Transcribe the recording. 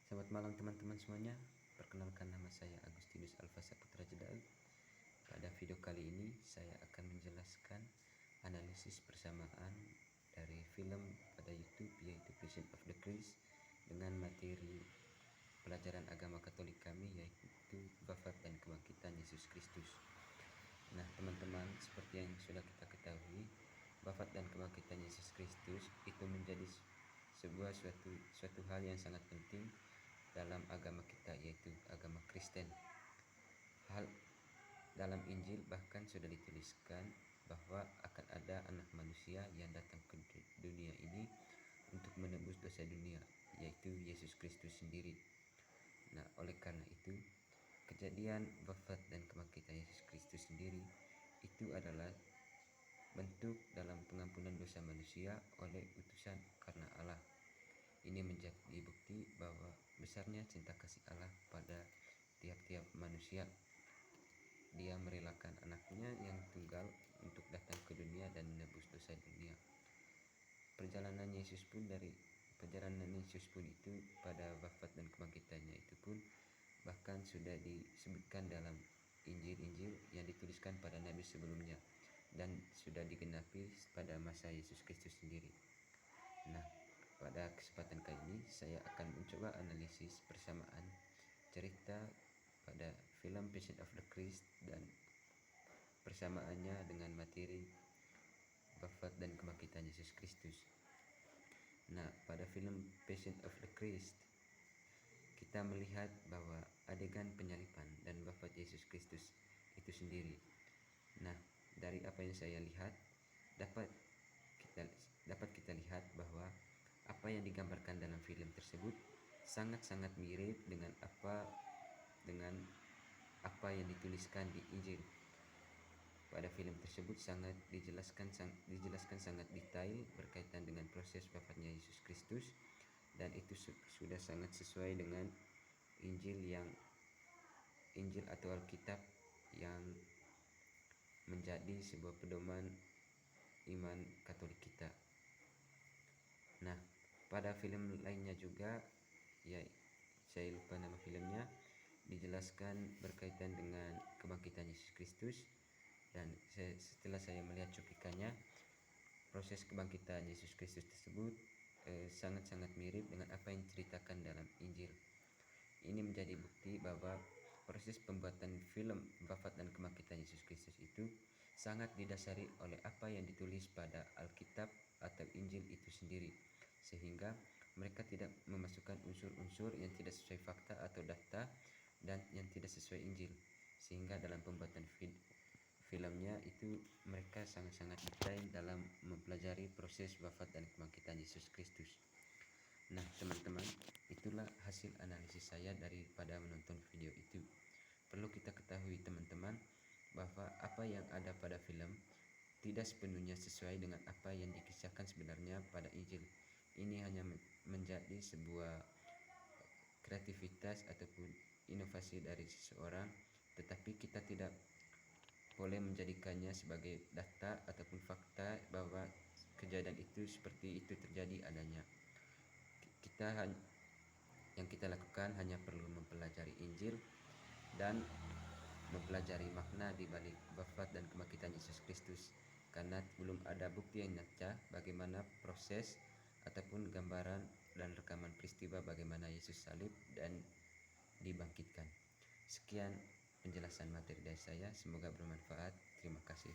Selamat malam teman-teman semuanya. Perkenalkan, nama saya Agustinus Alfa Saputra Jedal. Pada video kali ini saya akan menjelaskan analisis persamaan dari film pada YouTube yaitu Passion of the Christ dengan materi pelajaran agama Katolik kami yaitu Wafat dan Kebangkitan Yesus Kristus. Nah teman-teman, seperti yang sudah kita ketahui, wafat dan kebangkitan Yesus Kristus itu menjadi sebuah suatu hal yang sangat penting dalam agama kita, yaitu agama Kristen. Hal dalam Injil bahkan sudah dituliskan bahwa akan ada anak manusia yang datang ke dunia ini untuk menebus dosa dunia, yaitu Yesus Kristus sendiri. Nah, oleh karena itu, kejadian wafat dan kebangkitan Yesus Kristus sendiri itu adalah bentuk dalam pengampunan dosa manusia oleh utusan karena Allah. Ini menjadi bukti bahwa besarnya cinta kasih Allah pada tiap-tiap manusia. Dia merelakan anaknya yang tunggal untuk datang ke dunia dan menebus dosa dunia. Perjalanan Yesus pun itu pada wafat dan kebangkitannya itu pun bahkan sudah disebutkan dalam Injil-Injil yang dituliskan pada nabi sebelumnya dan sudah digenapi pada masa Yesus Kristus sendiri. Nah, pada kesempatan kali ini saya akan mencoba analisis persamaan cerita pada film Passion of the Christ dan persamaannya dengan materi wafat dan kebangkitan Yesus Kristus. Nah, pada film Passion of the Christ kita melihat bahwa adegan penyaliban dan wafat Yesus Kristus itu sendiri. Nah, dari apa yang saya lihat dapat kita lihat bahwa apa yang digambarkan dalam film tersebut sangat-sangat mirip dengan apa yang dituliskan di Injil. Pada film tersebut dijelaskan sangat detail berkaitan dengan proses wafatnya Yesus Kristus, dan itu sudah sangat sesuai dengan Injil atau Alkitab yang menjadi sebuah pedoman iman Katolik kita. Nah, pada film lainnya juga, ya saya lupa nama filmnya, dijelaskan berkaitan dengan kebangkitan Yesus Kristus, dan setelah saya melihat cuplikannya, proses kebangkitan Yesus Kristus tersebut sangat-sangat mirip dengan apa yang diceritakan dalam Injil. Ini menjadi bukti bahwa proses pembuatan film wafat dan kebangkitan Yesus Kristus itu sangat didasari oleh apa yang ditulis pada Alkitab atau Injil itu sendiri, sehingga mereka tidak memasukkan unsur-unsur yang tidak sesuai fakta atau data dan yang tidak sesuai Injil, sehingga dalam pembuatan filmnya itu mereka sangat-sangat detail dalam mempelajari proses wafat dan kebangkitan Yesus Kristus. Nah teman-teman, itulah hasil analisis saya daripada menonton video itu. Perlu kita ketahui teman-teman bahwa apa yang ada pada film tidak sepenuhnya sesuai dengan apa yang dikisahkan sebenarnya pada Injil. Ini hanya menjadi sebuah kreativitas ataupun inovasi dari seseorang, tetapi kita tidak boleh menjadikannya sebagai data ataupun fakta bahwa kejadian itu seperti itu terjadi adanya. Yang kita lakukan hanya perlu mempelajari Injil dan mempelajari makna di balik wafat dan kebangkitan Yesus Kristus, karena belum ada bukti yang nyata bagaimana proses ataupun gambaran dan rekaman peristiwa bagaimana Yesus salib dan dibangkitkan. Sekian penjelasan materi dari saya, semoga bermanfaat. Terima kasih.